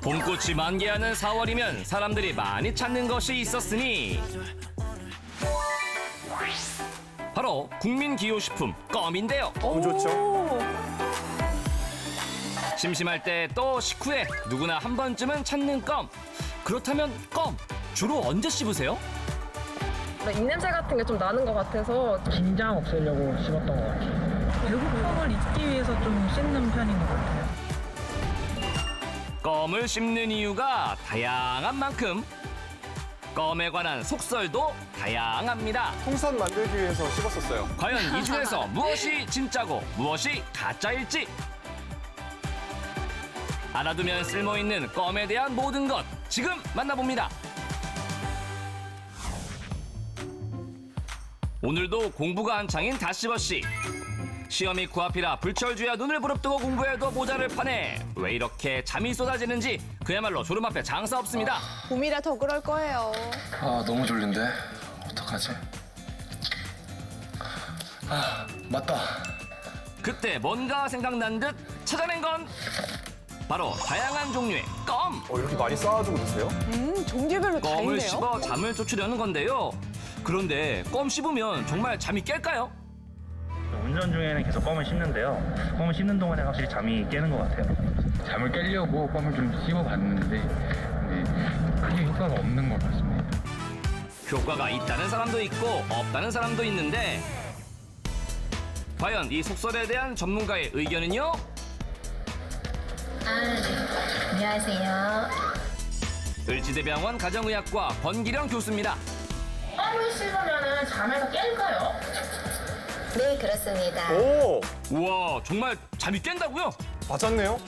봄꽃이 만개하는 4월이면 사람들이 많이 찾는 것이 있었으니 바로 국민 기호식품 껌인데요. 너무 좋죠. 심심할 때 또 식후에 누구나 한 번쯤은 찾는 껌. 그렇다면 껌 주로 언제 씹으세요? 입냄새 같은 게 좀 나는 것 같아서 긴장 없애려고 씹었던 것 같아요. 배고픔을 잊기 위해서 좀 씹는 편인 것 같아요. 껌을 씹는 이유가 다양한 만큼 껌에 관한 속설도 다양합니다. 풍선 만들기 위해서 씹었었어요. 과연 이 중에서 무엇이 진짜고 무엇이 가짜일지 알아두면 쓸모있는 껌에 대한 모든 것 지금 만나봅니다. 오늘도 공부가 한창인 다시버씨. 시험이 코앞이라 불철주야 눈을 부릅뜨고 공부해도 모자를 파네. 왜 이렇게 잠이 쏟아지는지 그야말로 졸음 앞에 장사 없습니다. 봄이라 더 그럴 거예요. 아, 너무 졸린데? 어떡하지? 아, 맞다. 그때 뭔가 생각난 듯 찾아낸 건 바로 다양한 종류의 껌. 이렇게 많이 쌓아두고 드세요? 종류별로 다 껌을 있네요. 씹어 잠을 쫓으려는 건데요. 그런데 껌 씹으면 정말 잠이 깰까요? 운전 중에는 계속 껌을 씹는데요. 껌을 씹는 동안에 확실히 잠이 깨는 것 같아요. 잠을 깨려고 껌을 좀 씹어봤는데 크게 효과가 없는 것 같습니다. 효과가 있다는 사람도 있고 없다는 사람도 있는데 과연 이 속설에 대한 전문가의 의견은요? 네. 안녕하세요. 을지대병원 가정의학과 권기령 교수입니다. 껌을 씹으면 잠에서 깰까요? 네, 그렇습니다. 오! 우와 정말 잠이 깬다고요? 맞았네요.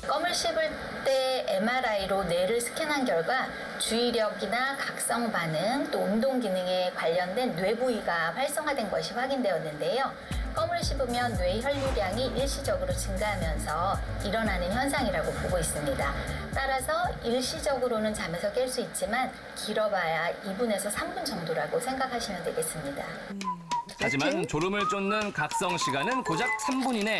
껌을 씹을 때 MRI로 뇌를 스캔한 결과 주의력이나 각성 반응, 또 운동 기능에 관련된 뇌 부위가 활성화된 것이 확인되었는데요. 껌을 씹으면 뇌 혈류량이 일시적으로 증가하면서 일어나는 현상이라고 보고 있습니다. 따라서 일시적으로는 잠에서 깰 수 있지만 길어봐야 2분에서 3분 정도라고 생각하시면 되겠습니다. 하지만 졸음을 쫓는 각성 시간은 고작 3분 이내.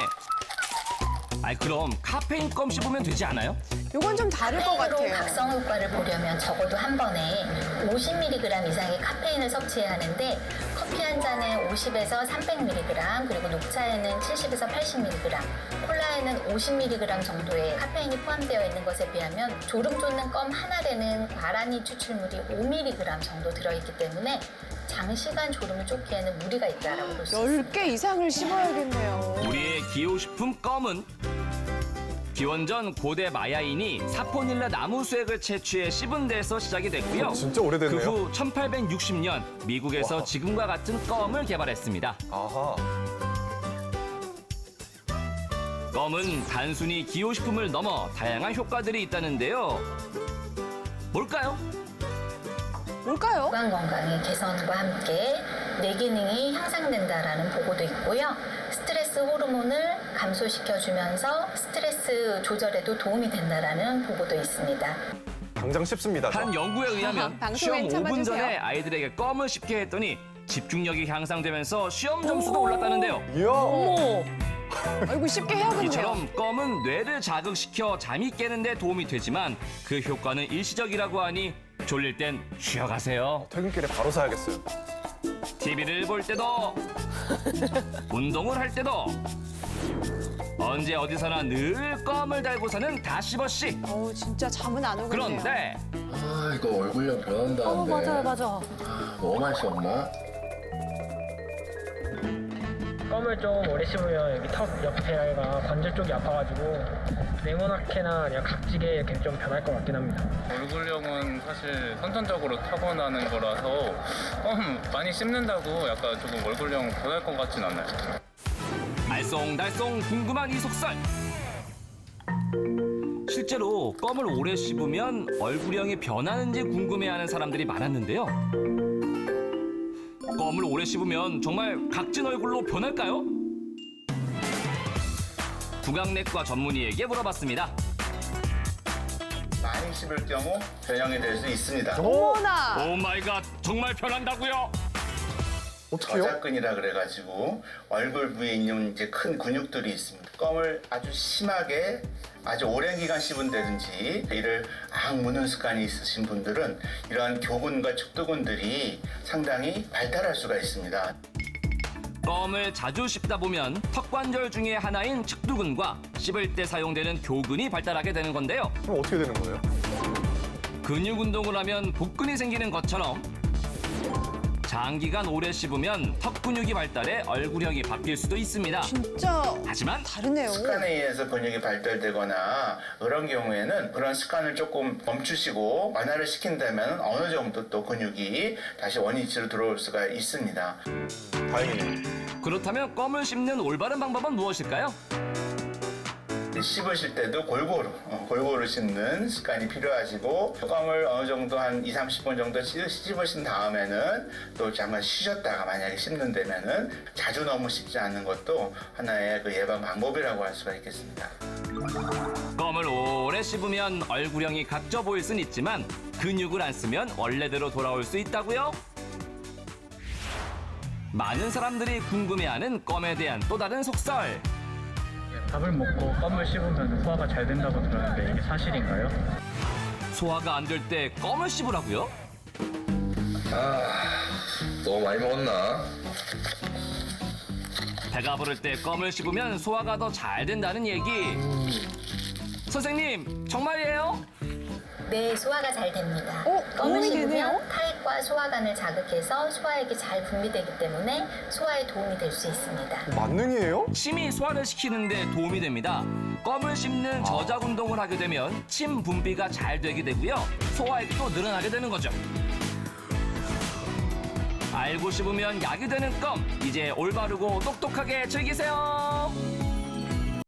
아이 그럼 카페인 껌 씹으면 되지 않아요? 요건 좀 다를 것 카페인으로 같아요. 각성 효과를 보려면 적어도 한 번에 50mg 이상의 카페인을 섭취해야 하는데 커피 한 잔에 50에서 300mg 그리고 녹차에는 70에서 80mg 콜라에는 50mg 정도의 카페인이 포함되어 있는 것에 비하면 졸음 쫓는 껌 한 알에는 과란이 추출물이 5mg 정도 들어있기 때문에 장시간 졸음을 쫓기에는 무리가 있다고 볼 수 있습니다. 10개 이상을 씹어야겠네요. 우리의 기호식품 껌은 기원전 고대 마야인이 사포닐라 나무 수액을 채취해 씹은 데서 시작이 됐고요. 진짜 오래됐네요. 그 후 1860년 미국에서 지금과 같은 껌을 개발했습니다. 아하. 껌은 단순히 기호식품을 넘어 다양한 효과들이 있다는데요. 뭘까요? 뭘까요? 구강 건강의 개선과 함께 뇌 기능이 향상된다라는 보고도 있고요. 스트레스 호르몬을 감소시켜주면서 스트레스 조절에도 도움이 된다라는 보고도 있습니다. 당장 씹습니다. 저. 한 연구에 의하면 방송엔 시험 5분 참아주세요. 전에 아이들에게 껌을 씹게 했더니 집중력이 향상되면서 시험 점수도 올랐다는데요. 이야. 어머. 아이고 쉽게 해야겠네요. 이처럼 껌은 뇌를 자극시켜 잠이 깨는데 도움이 되지만 그 효과는 일시적이라고 하니 졸릴 땐 쉬어가세요. 퇴근길에 바로 사야겠어요. TV를 볼 때도 운동을 할 때도 언제 어디서나 늘 껌을 달고 사는 다시버씨. 어우 진짜 잠은 안 오겠네요. 그런데 아, 이거 얼굴형 변한다는데. 맞아. 너무 많이 씹었나? 껌을 좀 오래 씹으면 여기 턱 옆에가 관절 쪽이 아파가지고 네모나게나 아니면 각지게 이렇게 좀 변할 것 같긴 합니다. 얼굴형은 사실 선천적으로 타고나는 거라서 많이 씹는다고 약간 조금 얼굴형 변할 것 같진 않아요. 알쏭달쏭 궁금한 이 속설. 실제로 껌을 오래 씹으면 얼굴형이 변하는지 궁금해하는 사람들이 많았는데요. 껌을 오래 씹으면 정말 각진 얼굴로 변할까요? 구강내과 전문의에게 물어봤습니다. 많이 씹을 경우 변형이 될 수 있습니다. 어머나. 오 마이 갓, 정말 변한다고요? 어떻게요? 저작근이라 그래가지고 얼굴 부위에 있는 이제 큰 근육들이 있습니다. 껌을 아주 심하게 아주 오랜 기간 씹은다든지 이를 악 무는 습관이 있으신 분들은 이러한 교근과 척도근들이 상당히 발달할 수가 있습니다. 껌을 자주 씹다 보면 턱관절 중에 하나인 측두근과 씹을 때 사용되는 교근이 발달하게 되는 건데요. 그럼 어떻게 되는 거예요? 근육 운동을 하면 복근이 생기는 것처럼 장기간 오래 씹으면 턱 근육이 발달해 얼굴형이 바뀔 수도 있습니다. 진짜 하지만 다르네요. 습관에 의해서 근육이 발달되거나 그런 경우에는 그런 습관을 조금 멈추시고 완화를 시킨다면 어느 정도 또 근육이 다시 원위치로 들어올 수가 있습니다. 다행이네요. 그렇다면 껌을 씹는 올바른 방법은 무엇일까요? 씹으실 때도 골고루 씹는 습관이 필요하시고 껌을 어느 정도 한 2-30분 정도 씹으신 다음에는 또 잠깐 쉬셨다가 만약에 씹는다면은 자주 너무 씹지 않는 것도 하나의 그 예방 방법이라고 할 수가 있겠습니다. 껌을 오래 씹으면 얼굴형이 각져 보일 순 있지만 근육을 안 쓰면 원래대로 돌아올 수 있다고요? 많은 사람들이 궁금해하는 껌에 대한 또 다른 속설. 밥을 먹고 껌을 씹으면 소화가 잘 된다고 들었는데 이게 사실인가요? 소화가 안 될 때 껌을 씹으라고요? 너무 많이 먹었나? 배가 부를 때 껌을 씹으면 소화가 더 잘 된다는 얘기. 선생님, 정말이에요? 네, 소화가 잘 됩니다. 껌을 도움이 씹으면 되네요? 타액과 소화관을 자극해서 소화액이 잘 분비되기 때문에 소화에 도움이 될 수 있습니다. 만능이에요? 침이 소화를 시키는데 도움이 됩니다. 껌을 씹는 저작 운동을 하게 되면 침 분비가 잘 되게 되고요. 소화액도 늘어나게 되는 거죠. 알고 씹으면 약이 되는 껌. 이제 올바르고 똑똑하게 즐기세요.